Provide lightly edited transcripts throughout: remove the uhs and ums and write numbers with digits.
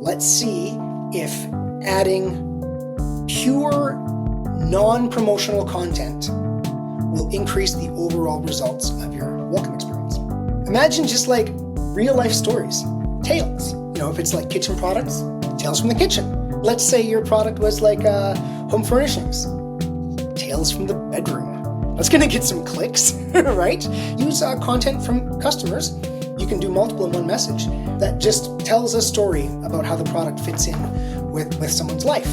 Let's see if adding pure non-promotional content will increase the overall results of your welcome experience. Imagine just like real life stories, tales. If it's like kitchen products, tales from the kitchen. Let's say your product was like home furnishings, tales from the bedroom. That's gonna get some clicks, right? Use content from customers. You can do multiple in one message that just tells a story about how the product fits in with someone's life.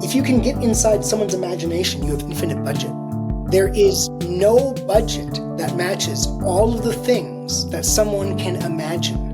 If you can get inside someone's imagination, you have infinite budget. There is no budget that matches all of the things that someone can imagine.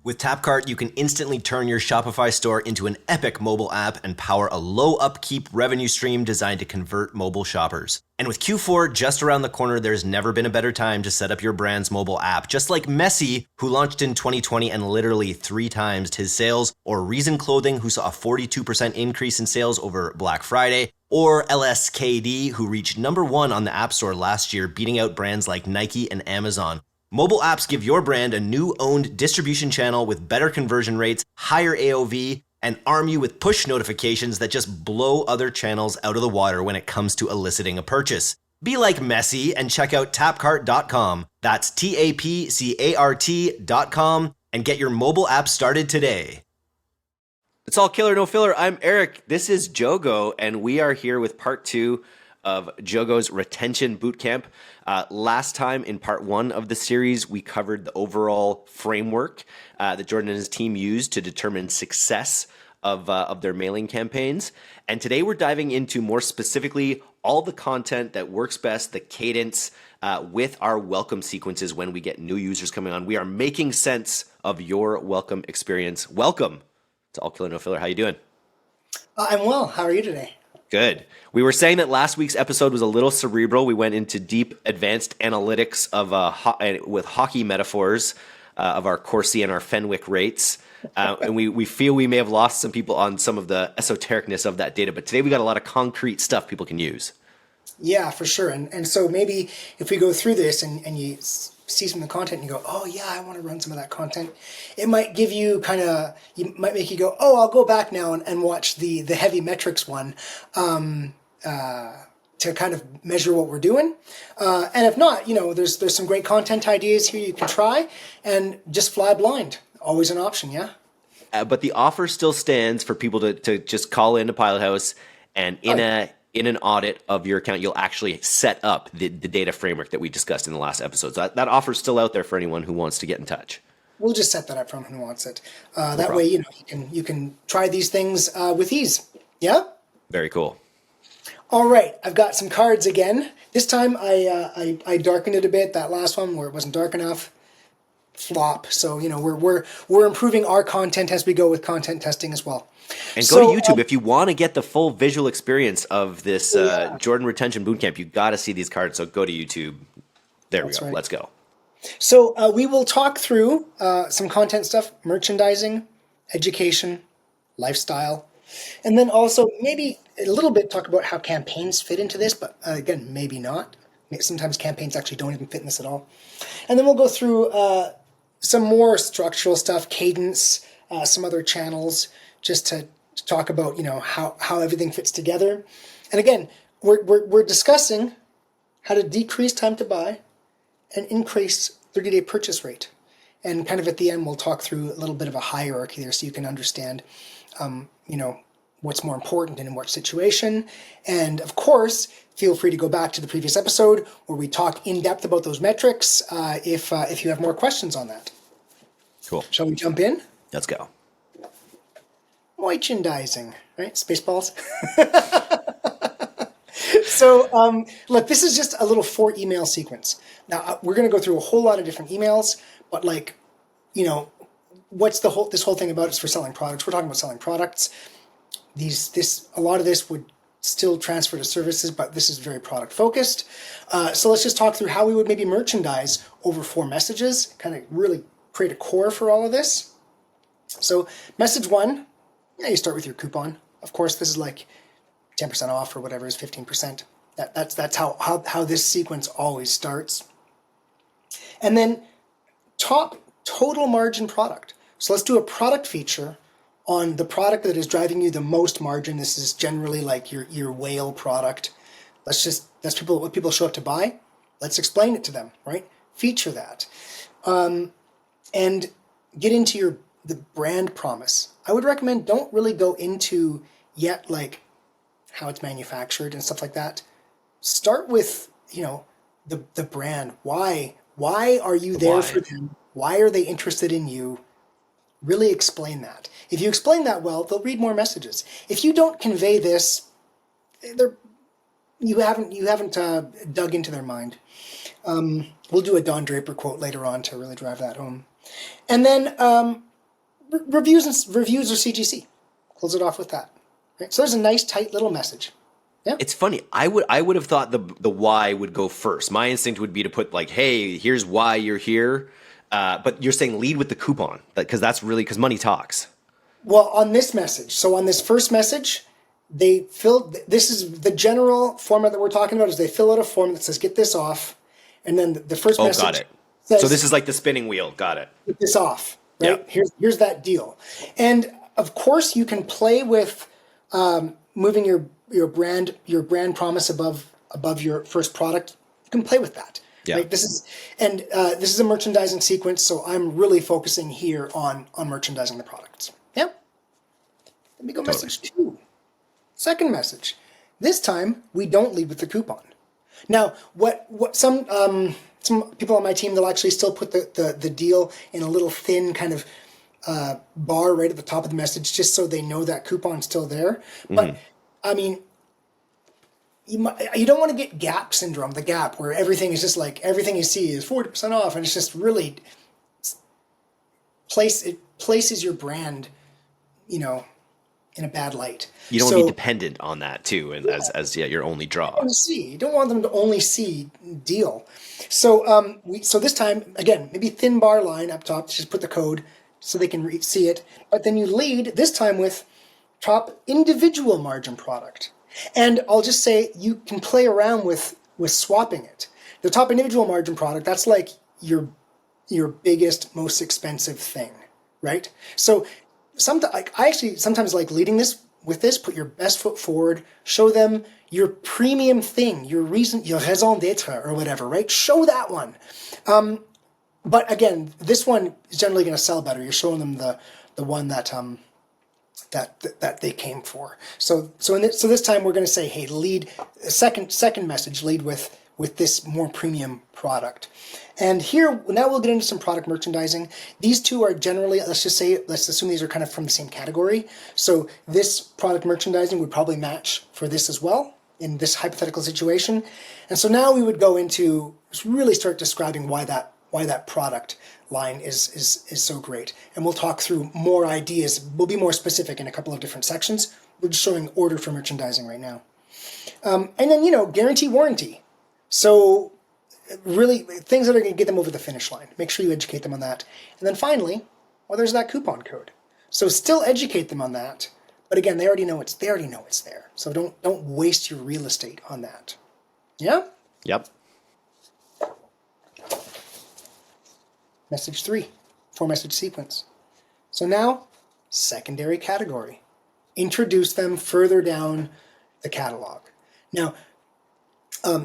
With TapCart, you can instantly turn your Shopify store into an epic mobile app and power a low upkeep revenue stream designed to convert mobile shoppers. And with Q4 just around the corner, there's never been a better time to set up your brand's mobile app. Just like Messi, who launched in 2020 and literally 3 times his sales, or Reason Clothing, who saw a 42% increase in sales over Black Friday, or LSKD, who reached #1 on the App Store last year, beating out brands like Nike and Amazon. Mobile apps give your brand a new owned distribution channel with better conversion rates, higher AOV, and arm you with push notifications that just blow other channels out of the water when it comes to eliciting a purchase. Be like Messi and check out tapcart.com. That's TAPCART.com and get your mobile app started today. It's all killer, no filler. I'm Eric. This is Jogo, and we are here with part 2 of Jogo's Retention Bootcamp. Last time in part 1 of the series, we covered the overall framework that Jordan and his team used to determine success of their mailing campaigns. And today we're diving into more specifically all the content that works best, the cadence with our welcome sequences when we get new users coming on. We are making sense of your welcome experience. Welcome to All Killer No Filler. How you doing? I'm well. How are you today? Good. We were saying that last week's episode was a little cerebral. We went into deep, advanced analytics of with hockey metaphors of our Corsi and our Fenwick rates. And we feel we may have lost some people on some of the esotericness of that data. But today we got a lot of concrete stuff people can use. Yeah, for sure. And so maybe if we go through this and you see some of the content and you go, oh yeah, I want to run some of that content, it might give you might make you go, oh, I'll go back now and watch the heavy metrics one to kind of measure what we're doing. And if not, there's some great content ideas here you can try and just fly blind. Always an option, yeah? But the offer still stands for people to just call into Pilothouse and in an audit of your account, you'll actually set up the data framework that we discussed in the last episode. So that offer is still out there for anyone who wants to get in touch. We'll just set that up for anyone who wants it. That way, you can try these things with ease. Yeah? Very cool. All right, I've got some cards again. This time I darkened it a bit. That last one where it wasn't dark enough, flop. So we're improving our content as we go with content testing as well. And go to YouTube if you want to get the full visual experience of this Jordan Retention Bootcamp. You got to see these cards. So go to YouTube. That's right. Let's go. So we will talk through some content stuff: merchandising, education, lifestyle, and then also maybe a little bit talk about how campaigns fit into this. But again, maybe not. Sometimes campaigns actually don't even fit in this at all. And then we'll go through some more structural stuff, cadence, some other channels, just to talk about how everything fits together. And again, we're discussing how to decrease time to buy and increase 30-day purchase rate. And kind of at the end, we'll talk through a little bit of a hierarchy there so you can understand what's more important and in what situation. And of course, feel free to go back to the previous episode where we talk in depth about those metrics if you have more questions on that. Cool. Shall we jump in? Let's go. Merchandising, right? Spaceballs. So, look, this is just a little 4-email sequence. Now, we're going to go through a whole lot of different emails, but what's this whole thing about? It's for selling products. We're talking about selling products. A lot of this would still transfer to services, but this is very product focused. So let's just talk through how we would maybe merchandise over 4 messages, kind of really create a core for all of this. So message 1, you start with your coupon. Of course, this is like 10% off or whatever is 15%. That's how this sequence always starts. And then top total margin product. So let's do a product feature on the product that is driving you the most margin. This is generally like your whale product. That's what people show up to buy. Let's explain it to them, right? Feature that. And get into the brand promise. I would recommend don't really go into yet like how it's manufactured and stuff like that. Start with, the brand. Why are you there for them? Why are they interested in you? Really explain that. If you explain that well, they'll read more messages. If you don't convey this, you haven't dug into their mind. We'll do a Don Draper quote later on to really drive that home. And then reviews or CGC. Close it off with that. Right? So there's a nice tight little message. Yeah. It's funny. I would have thought the why would go first. My instinct would be to put like, hey, here's why you're here. But you're saying lead with the coupon because that's really because money talks. Well, on this message. So on this first message, this is the general format that we're talking about is they fill out a form that says, get this off. And then the first message. Got it. Says, so this is like the spinning wheel. Got it. Get this off. Right? Yep. Here's that deal. And of course you can play with moving your brand promise above your first product. You can play with that. Yeah. Right? This is a merchandising sequence, so I'm really focusing here on merchandising the products. Yeah. Let me go message 2. Second message. This time we don't lead with the coupon. Now, what some people on my team, they'll actually still put the deal in a little thin kind of bar right at the top of the message, just so they know that coupon's still there. But I mean, you don't want to get gap syndrome, the gap where everything is just like everything you see is 40% off, and it's just really places your brand, in a bad light. You don't want to be dependent on that too, and as your only draw. You don't want them to only see deal. So so this time again, maybe thin bar line up top. Just put the code so they can see it. But then you lead this time with top individual margin product, and I'll just say you can play around with swapping it. The top individual margin product, that's like your biggest, most expensive thing, right? So I actually sometimes like leading this with this. Put your best foot forward. Show them your premium thing, your reason, your raison d'être or whatever, right? Show that one. But again, this one is generally going to sell better. You're showing them the one that they came for. So this time we're going to say, hey, lead second message. Lead with this more premium product. And here, now we'll get into some product merchandising. These two are generally, let's assume these are kind of from the same category. So this product merchandising would probably match for this as well in this hypothetical situation. And so now we would go into really start describing why that product line is so great. And we'll talk through more ideas. We'll be more specific in a couple of different sections. We're just showing order for merchandising right now. And then, guarantee warranty. So really things that are going to get them over the finish line. Make sure you educate them on that. And then finally, there's that coupon code. So still educate them on that. But again, they already know it's there. So don't waste your real estate on that. Yeah? Yep. Message 3, 4-message sequence. So now, secondary category. Introduce them further down the catalog. Now,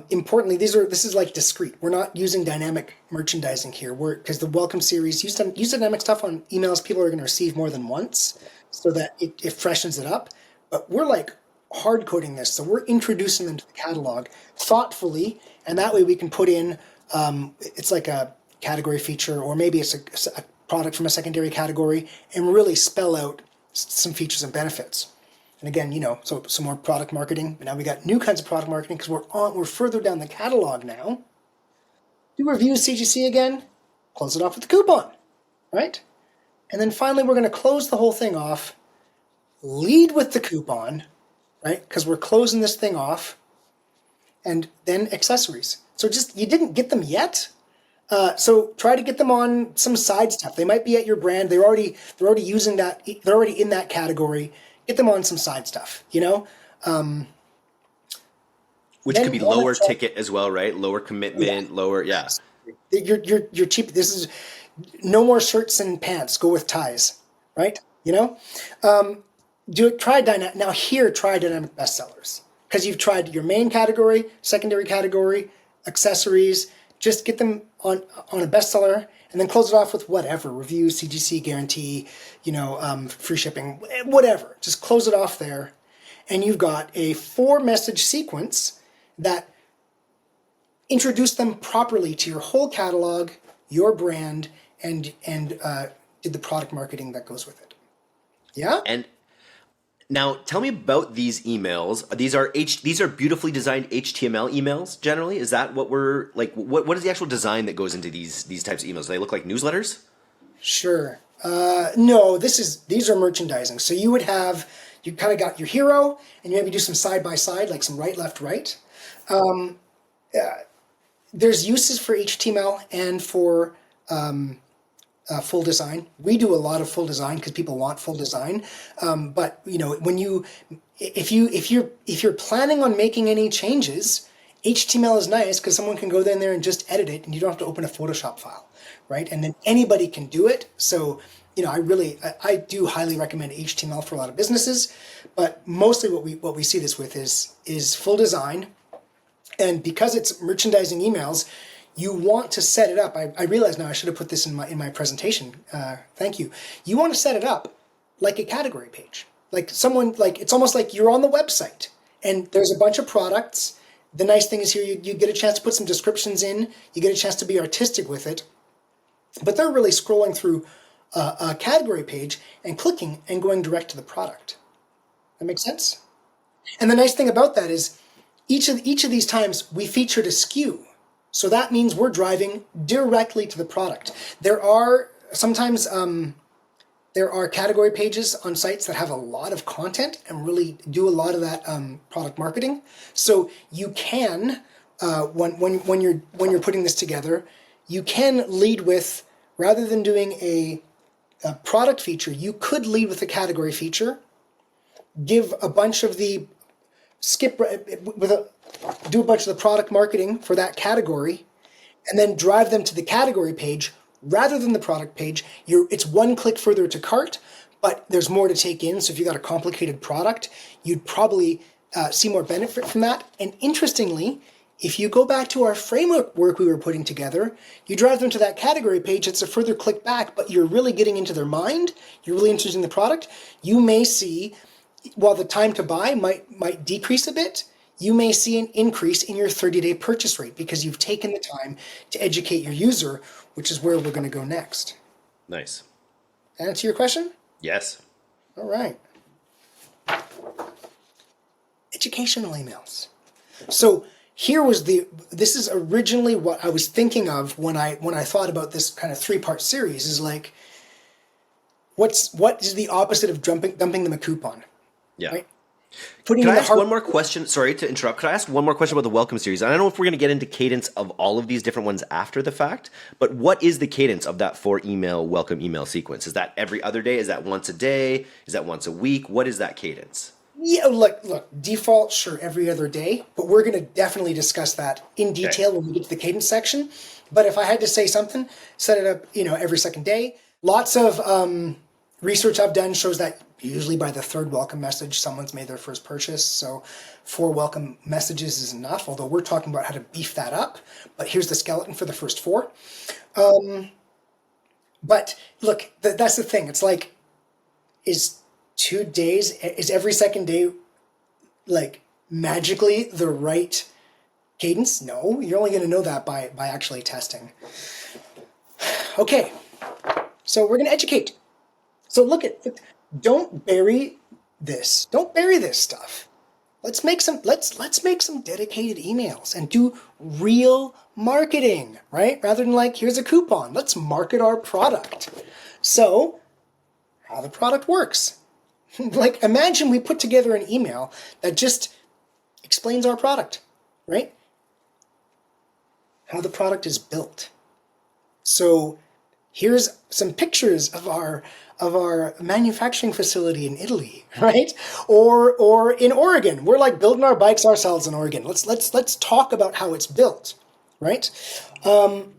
importantly, this is like discrete. We're not using dynamic merchandising here. Because the welcome series, use dynamic stuff on emails people are going to receive more than once so that it freshens it up. But we're like hard coding this. So we're introducing them to the catalog thoughtfully. And that way we can put in, it's like a category feature, or maybe it's a product from a secondary category, and really spell out some features and benefits. And again, so some more product marketing. But now we got new kinds of product marketing because we're further down the catalog now. Do review CGC again, close it off with the coupon, right? And then finally, we're going to close the whole thing off, lead with the coupon, right? Because we're closing this thing off, and then accessories. So you didn't get them yet. So try to get them on some side stuff. They might be at your brand. They're already using that. They're already in that category. Get them on some side stuff, Which could then be want lower to charge. ticket as well, right? Lower Yeah, commitment, lower, yeah. you're cheap. This is no more shirts and pants. Go with ties, right? You know, do it. Try dynamic. Now here, try dynamic bestsellers because you've tried your main category, secondary category, accessories. Just get them on a bestseller, and then close it off with whatever reviews, CGC guarantee, free shipping, whatever. Just close it off there, and you've got a 4-message sequence that introduced them properly to your whole catalog, your brand, and did the product marketing that goes with it. Yeah. And now tell me about these emails. These are beautifully designed HTML emails generally. Is that what we're like what is the actual design that goes into these types of emails? Do they look like newsletters? Sure. No, these are merchandising. So you kind of got your hero, and you maybe do some side by side, like some right, left, right. There's uses for HTML and for full design. We do a lot of full design because people want full design. But if you're planning on making any changes, HTML is nice because someone can go in there and just edit it, and you don't have to open a Photoshop file, right? And then anybody can do it. So I do highly recommend HTML for a lot of businesses, but mostly what we see this with is full design. And because it's merchandising emails, you want to set it up. I realize now I should have put this in my presentation. Thank you. You want to set it up like a category page. It's almost like you're on the website and there's a bunch of products. The nice thing is here you get a chance to put some descriptions in. You get a chance to be artistic with it. But they're really scrolling through a category page and clicking and going direct to the product. That makes sense? And the nice thing about that is each of these times we featured a SKU. So that means we're driving directly to the product. There are sometimes there are category pages on sites that have a lot of content and really do a lot of that product marketing. So you can when you're putting this together, you can lead with, rather than doing a product feature, you could lead with a category feature, give a bunch of the do a bunch of the product marketing for that category, and then drive them to the category page rather than the product page. It's one click further to cart, but there's more to take in. So if you got a complicated product, you'd probably see more benefit from that. And interestingly, if you go back to our framework work we were putting together, you drive them to that category page, it's a further click back, but you're really getting into their mind, you're really interested in the product. You may see, while the time to buy might decrease a bit, you may see an increase in your 30-day purchase rate because you've taken the time to educate your user, which is where we're going to go next. Nice. Answer your question? Yes. All right. Educational emails. So this is originally what I was thinking of when I thought about this kind of 3-part series, is like, what is the opposite of dumping them a coupon? Yeah. Right? Can I ask one more question? Sorry to interrupt. Could I ask one more question about the welcome series? I don't know if we're going to get into cadence of all of these different ones after the fact, but what is the cadence of that 4-email welcome email sequence? Is that every other day? Is that once a day? Is that once a week? What is that cadence? Yeah, look, default, sure, every other day, but we're going to definitely discuss that in detail when we get to the cadence section. But if I had to say something, set it up, every second day. Lots of research I've done shows that usually by the 3rd welcome message, someone's made their first purchase. So 4 welcome messages is enough, although we're talking about how to beef that up. But here's the skeleton for the first 4. But look, that's the thing. It's like, is 2 days, is every second day like magically the right cadence? No, you're only going to know that by actually testing. Okay, so we're going to educate. So don't bury this. Don't bury this stuff. Let's make some dedicated emails and do real marketing, right? Rather than like, here's a coupon. Let's market our product. So, how the product works. Like, imagine we put together an email that just explains our product, right? How the product is built. So Here's some pictures of our manufacturing facility in Italy, right? Or in Oregon. We're like building our bikes ourselves in Oregon. Let's talk about how it's built, right? How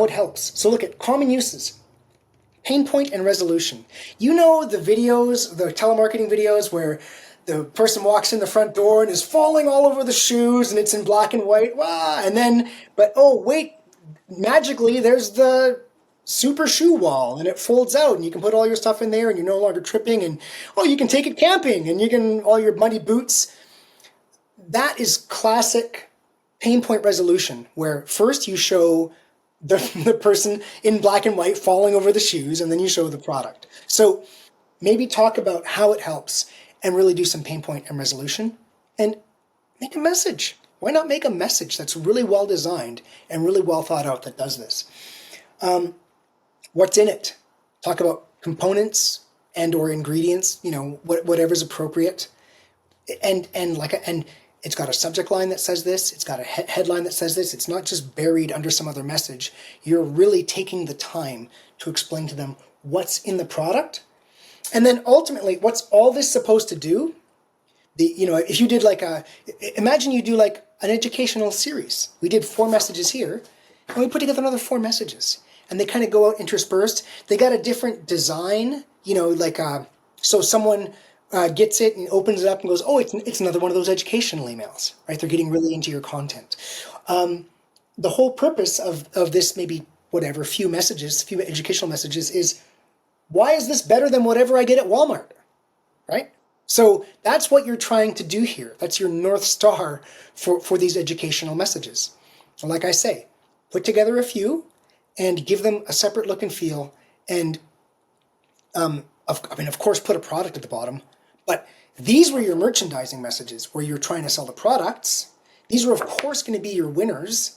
it helps. So look at common uses. Pain point and resolution. You know the videos, the telemarketing videos where the person walks in the front door and is falling all over the shoes and it's in black and white. Wow. And then, but oh, wait, magically there's the super shoe wall and it folds out and you can put all your stuff in there and you're no longer tripping and oh, you can take it camping and you can, all your muddy boots. That is classic pain point resolution where first you show the person in black and white falling over the shoes and then you show the product. So maybe talk about how it helps and really do some pain point and resolution and make a message. Why not make a message that's really well designed and really well thought out that does this? What's in it? Talk about components and or ingredients, you know, whatever's appropriate. And it's got a subject line that says this. It's got a headline that says this. It's not just buried under some other message. You're really taking the time to explain to them what's in the product. And then ultimately, what's all this supposed to do? If you did imagine you do like an educational series. We did 4 messages here, and we put together another 4 messages. And they kind of go out interspersed. They got a different design, so someone gets it and opens it up and goes, oh, it's another one of those educational emails, right? They're getting really into your content. The whole purpose of this, maybe whatever, few educational messages is, why is this better than whatever I get at Walmart, right? So that's what you're trying to do here. That's your North Star for these educational messages. And like I say, put together a few and give them a separate look and feel. And of course, put a product at the bottom. But these were your merchandising messages where you're trying to sell the products. These are, of course, going to be your winners.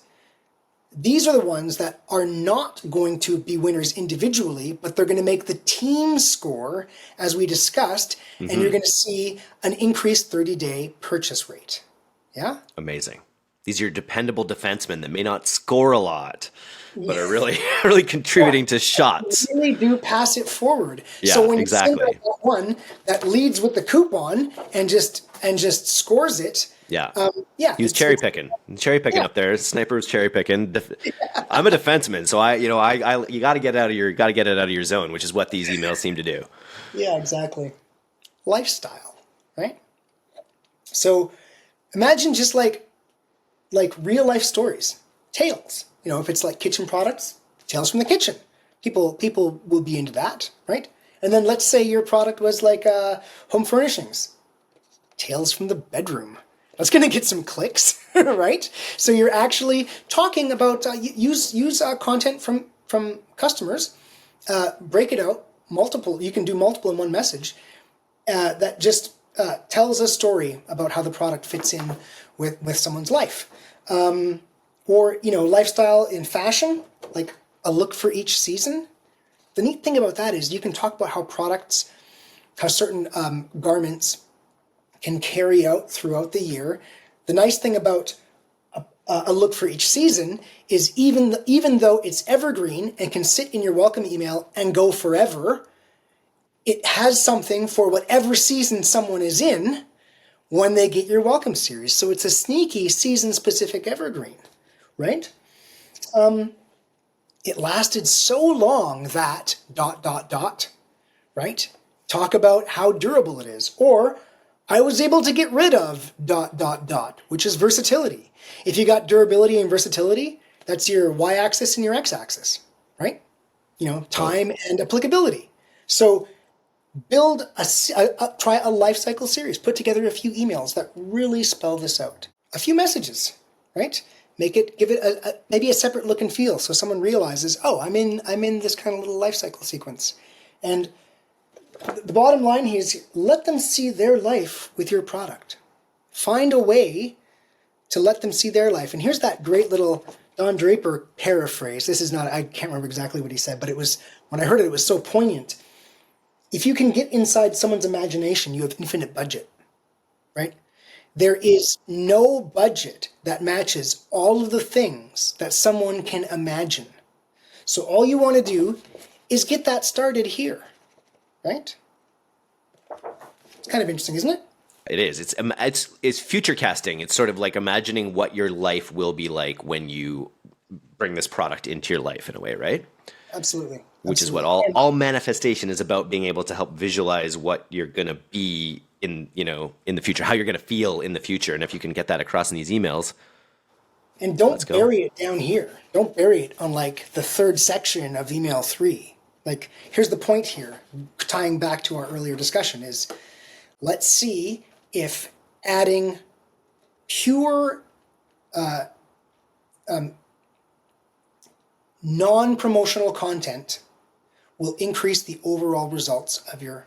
These are the ones that are not going to be winners individually, but they're going to make the team score, as we discussed, and you're going to see an increased 30-day purchase rate. Yeah? Amazing. These are your dependable defensemen that may not score a lot, but are really, really contributing to shots. You really do pass it forward. Yeah, so when exactly. you send out that one that leads with the coupon and just scores it, he was cherry picking up there. Sniper was cherry picking. I'm a defenseman, so you got to get it out of your zone, which is what these emails seem to do. Yeah, exactly. Lifestyle, right? So imagine just like real life stories, tales. If it's like kitchen products, tales from the kitchen. People will be into that, right? And then let's say your product was like home furnishings, tales from the bedroom. That's going to get some clicks, right? So you're actually talking about use content from customers, break it out multiple. You can do multiple in one message that just tells a story about how the product fits in with someone's life. Or lifestyle in fashion, like a look for each season. The neat thing about that is you can talk about how certain garments can carry out throughout the year. The nice thing about a look for each season is even though it's evergreen and can sit in your welcome email and go forever, it has something for whatever season someone is in when they get your welcome series. So it's a sneaky season-specific evergreen, right? It lasted so long that ... right? Talk about how durable it is. Or I was able to get rid of ... which is versatility. If you got durability and versatility, that's your y-axis and your x-axis, right? Time and applicability. So build try a life cycle series. Put together a few emails that really spell this out. A few messages, right? Give it maybe a separate look and feel, so someone realizes, oh, I'm in this kind of little life cycle sequence. And the bottom line here is let them see their life with your product. Find a way to let them see their life. And here's that great little Don Draper paraphrase. I can't remember exactly what he said, but when I heard it, it was so poignant. If you can get inside someone's imagination, you have infinite budget, right? There is no budget that matches all of the things that someone can imagine. So all you want to do is get that started here, right? It's kind of interesting, isn't it? It is. It's future casting. It's sort of like imagining what your life will be like when you bring this product into your life in a way, right? Absolutely. Which is what all manifestation is about, being able to help visualize what you're going to be in the future, how you're going to feel in the future. And if you can get that across in these emails. And don't bury it down here. Don't bury it on like the third section of email 3. Like, here's the point here, tying back to our earlier discussion, is let's see if adding pure non-promotional content will increase the overall results of your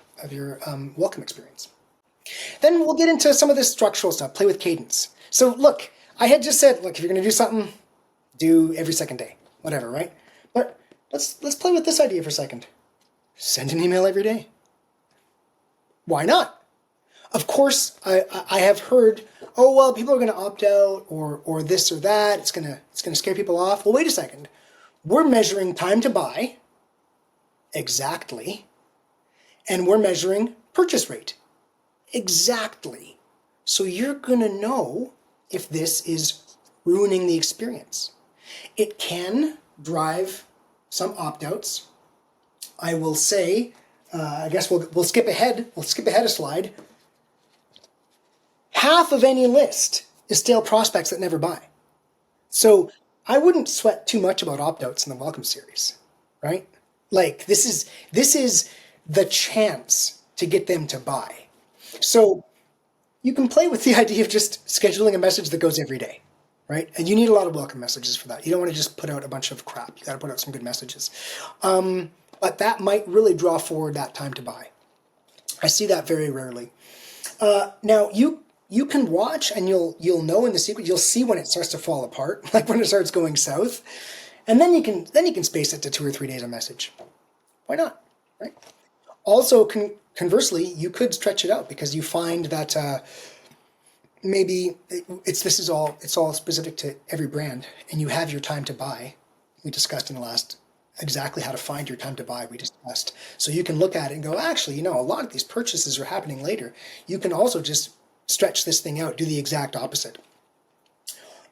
welcome experience. Then we'll get into some of this structural stuff, play with cadence. So look, I had just said, look, if you're going to do something, do every second day, whatever, right? But let's play with this idea for a second. Send an email every day. Why not? Of course, I have heard, oh well, people are going to opt out, or this or that. It's going to scare people off. Well, wait a second. We're measuring time to buy exactly, and we're measuring purchase rate exactly. So you're going to know if this is ruining the experience. It can drive some opt-outs. I will say, I guess we'll skip ahead. We'll skip ahead a slide. Half of any list is stale prospects that never buy. So I wouldn't sweat too much about opt-outs in the welcome series, right? Like this is the chance to get them to buy. So you can play with the idea of just scheduling a message that goes every day, right? And you need a lot of welcome messages for that. You don't want to just put out a bunch of crap. You got to put out some good messages. But that might really draw forward that time to buy. I see that very rarely. Now you can watch and you'll know in the secret, you'll see when it starts to fall apart, like when it starts going south, and then you can space it to 2 or 3 days a message. Why not, right? Also, conversely, you could stretch it out because you find that maybe it's all specific to every brand, and you have your time to buy. We discussed in the last exactly how to find your time to buy. We discussed, so you can look at it and go, actually, a lot of these purchases are happening later. You can also just stretch this thing out, do the exact opposite,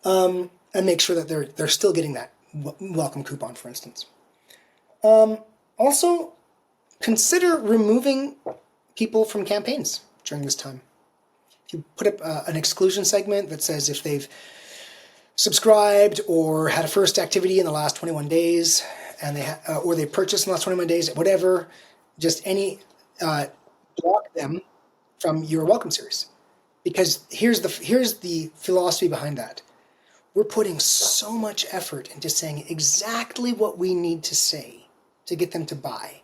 and make sure that they're still getting that welcome coupon, for instance. Also, consider removing people from campaigns during this time. If you put up an exclusion segment that says if they've subscribed or had a first activity in the last 21 days, and or they purchased in the last 21 days, whatever, just block them from your welcome series. Because here's the philosophy behind that. We're putting so much effort into saying exactly what we need to say to get them to buy.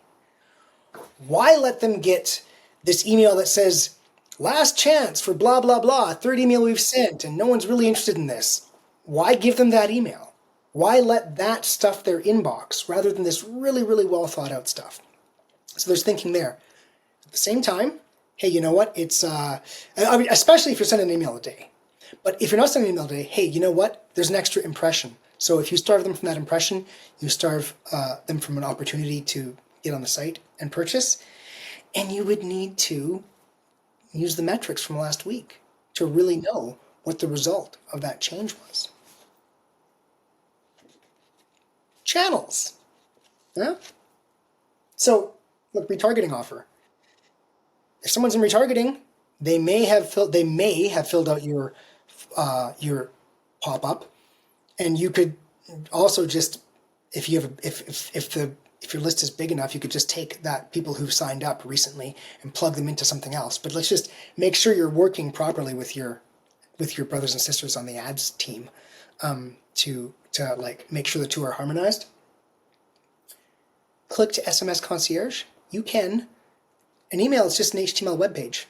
Why let them get this email that says, last chance for blah, blah, blah, third email we've sent, and no one's really interested in this? Why give them that email? Why let that stuff their inbox rather than this really, really well thought out stuff? So there's thinking there. At the same time, hey, you know what? It's, especially if you're sending an email a day. But if you're not sending an email a day, hey, you know what? There's an extra impression. So if you starve them from that impression, you starve them from an opportunity to get on the site and purchase. And you would need to use the metrics from last week to really know what the result of that change was. Channels. Yeah? So, look, retargeting offer. If someone's in retargeting, they may have filled out your pop-up, and you could also just, if your list is big enough, you could just take that people who've signed up recently and plug them into something else. But let's just make sure you're working properly with your brothers and sisters on the ads team to like make sure the two are harmonized. Click to SMS concierge. You can. An email is just an HTML web page,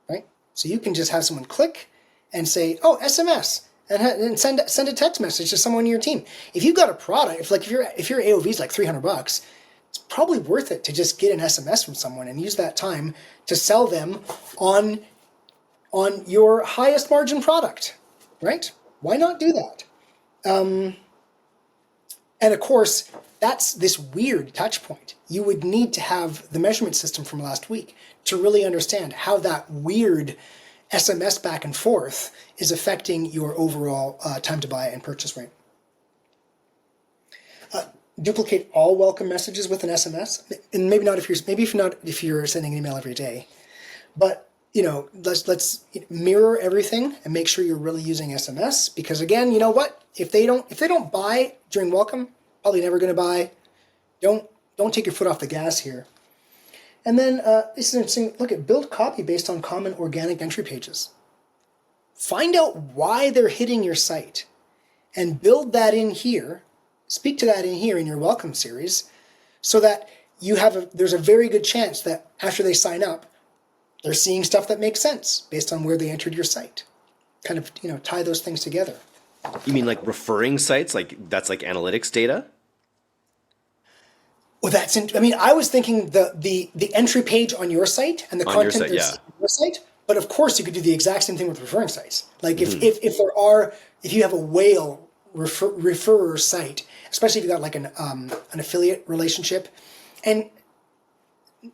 right? So you can just have someone click and say, "Oh, SMS," and send a text message to someone in your team. If you've got a product, if your AOV is like $300, it's probably worth it to just get an SMS from someone and use that time to sell them on your highest margin product, right? Why not do that? And of course, that's this weird touch point. You would need to have the measurement system from last week to really understand how that weird SMS back and forth is affecting your overall time to buy and purchase rate. Duplicate all welcome messages with an SMS, and maybe not if you're sending an email every day, but let's mirror everything and make sure you're really using SMS, because again, you know what? If they don't buy during welcome, probably never going to buy. Don't take your foot off the gas here. And then this is interesting. Look at build copy based on common organic entry pages. Find out why they're hitting your site, and build that in here. Speak to that in here in your welcome series, so that there's a very good chance that after they sign up, they're seeing stuff that makes sense based on where they entered your site. Kind of tie those things together. You mean like referring sites? Like that's like analytics data? Well, I was thinking the entry page on your site and the On your content site, on your site. But of course, you could do the exact same thing with referring sites. Like if you have a whale referrer site, especially if you got like an affiliate relationship, and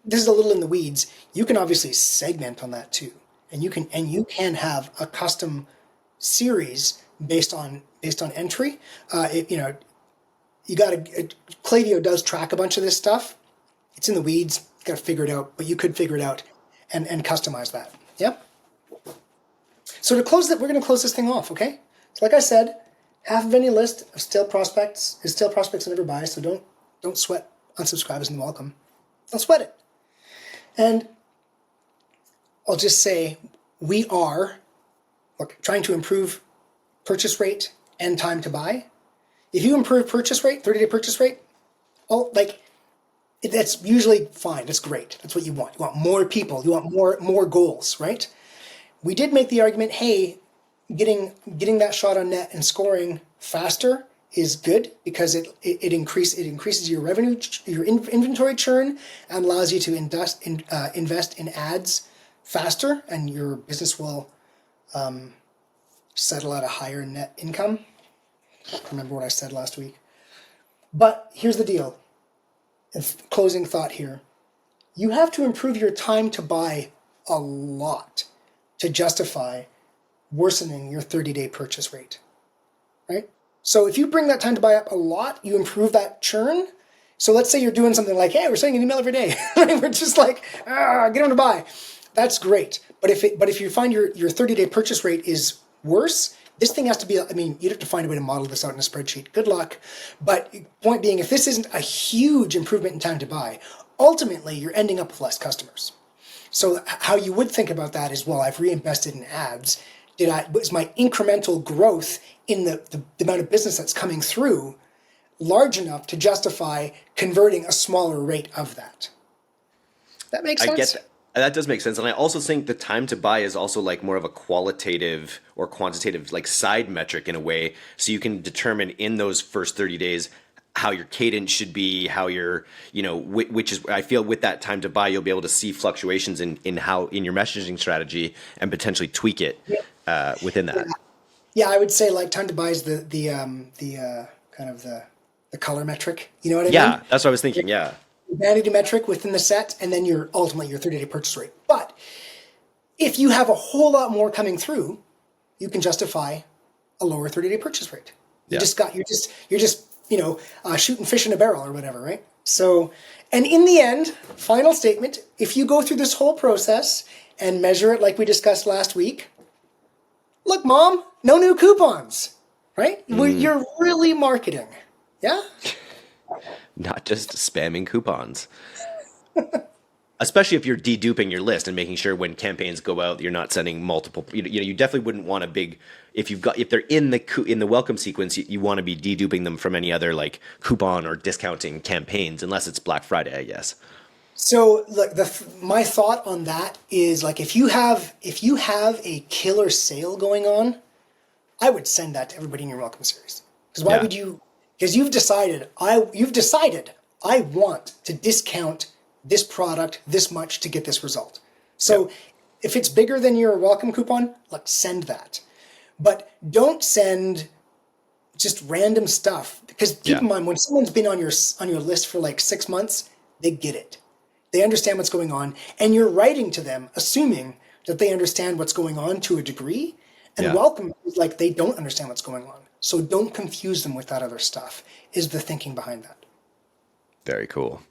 this is a little in the weeds, you can obviously segment on that too, and you can have a custom series based on entry. Klaviyo does track a bunch of this stuff. It's in the weeds. You got to figure it out, but you could figure it out and customize that. Yep. So we're going to close this thing off, okay? So like I said, half of any list of stale prospects is stale prospects that never buy, so don't sweat unsubscribers and welcome. Don't sweat it. And I'll just say we are trying to improve purchase rate and time to buy. If you improve purchase rate, 30-day purchase rate, that's usually fine. That's great. That's what you want. You want more people. You want more goals, right? We did make the argument, hey, getting that shot on net and scoring faster is good because it increases your revenue, your inventory churn, and allows you to invest in ads faster, and your business will settle at a higher net income. I can't remember what I said last week. But here's the deal. Closing thought here. You have to improve your time to buy a lot to justify worsening your 30-day purchase rate, right? So if you bring that time to buy up a lot, you improve that churn. So let's say you're doing something like, hey, we're sending an email every day. We're just like, get them to buy. That's great. But if you find your 30-day purchase rate is worse, this thing has to be, you'd have to find a way to model this out in a spreadsheet. Good luck. But point being, if this isn't a huge improvement in time to buy, ultimately you're ending up with less customers. So how you would think about that is, well, I've reinvested in ads. Was my incremental growth in the amount of business that's coming through large enough to justify converting a smaller rate of that? That makes sense? I get that. That does make sense. And I also think the time to buy is also like more of a qualitative or quantitative like side metric in a way. So you can determine in those first 30 days how your cadence should be, how your, which is, I feel with that time to buy, you'll be able to see fluctuations in your messaging strategy and potentially tweak it within that. Yeah, I would say like time to buy is the kind of the color metric. You know what I mean? Yeah, that's what I was thinking. Yeah. Vanity metric within the set, and then ultimately your 30-day purchase rate. But if you have a whole lot more coming through, you can justify a lower 30-day purchase rate. You're just shooting fish in a barrel or whatever, right? So, and in the end, final statement, if you go through this whole process and measure it like we discussed last week, look, Mom, no new coupons, right? You're really marketing. Yeah? Not just spamming coupons. Especially if you're deduping your list and making sure when campaigns go out, you're not sending multiple. You definitely wouldn't want a big. If they're in the welcome sequence, you want to be deduping them from any other like coupon or discounting campaigns, unless it's Black Friday, I guess. So look, my thought on that is like if you have a killer sale going on, I would send that to everybody in your welcome series. Because why would you? Because you've decided I want to discount this product this much to get this result. So if it's bigger than your welcome coupon, send that. But don't send just random stuff. Because keep in mind, when someone's been on your list for like 6 months, they get it. They understand what's going on, and you're writing to them assuming that they understand what's going on to a degree, and welcome is like they don't understand what's going on. So don't confuse them with that other stuff, is the thinking behind that. Very cool.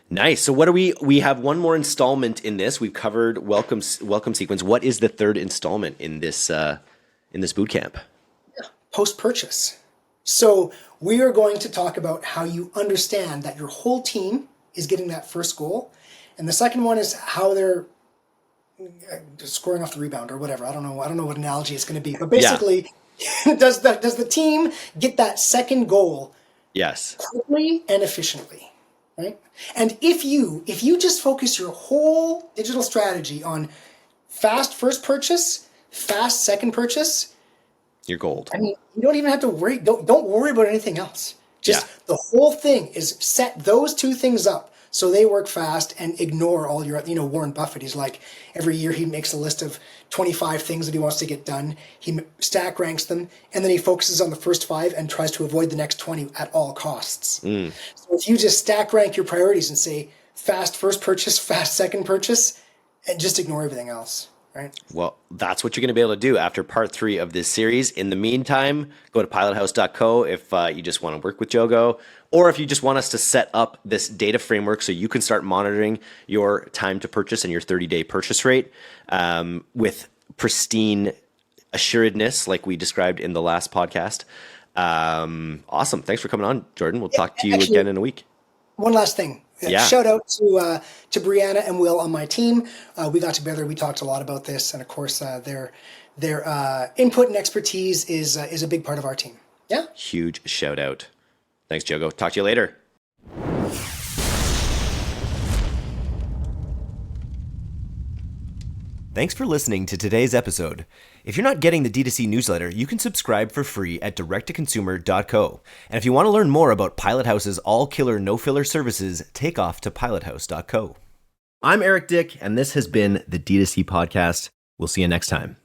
Nice. So what do we have one more installment in this. We've covered welcome sequence. What is the third installment in this bootcamp? Yeah, post-purchase. So we are going to talk about how you understand that your whole team is getting that first goal. And the second one is how they're scoring off the rebound or whatever. I don't know what analogy it's going to be. But basically, does the team get that second goal quickly and efficiently? Right? And if you just focus your whole digital strategy on fast first purchase, fast second purchase, you're gold. I mean, you don't even have to worry. Don't worry about anything else. Just the whole thing is set those two things up so they work fast and ignore all your, Warren Buffett, he's like, every year he makes a list of 25 things that he wants to get done. He stack ranks them, and then he focuses on the first 5 and tries to avoid the next 20 at all costs. So if you just stack rank your priorities and say fast first purchase, fast second purchase, and just ignore everything else. Right. Well, that's what you're going to be able to do after part 3 of this series. In the meantime, go to pilothouse.co if you just want to work with Jogo, or if you just want us to set up this data framework so you can start monitoring your time to purchase and your 30-day purchase rate with pristine assuredness, like we described in the last podcast. Awesome. Thanks for coming on, Jordan. We'll talk to you again in a week. One last thing. Shout out to Brianna and Will on my team. We got together. We talked a lot about this, and of course, their input and expertise is a big part of our team. Yeah. Huge shout out. Thanks, Jogo. Talk to you later. Thanks for listening to today's episode. If you're not getting the D2C newsletter, you can subscribe for free at directtoconsumer.co. And if you want to learn more about Pilothouse's all-killer, no-filler services, take off to pilothouse.co. I'm Eric Dick, and this has been the D2C Podcast. We'll see you next time.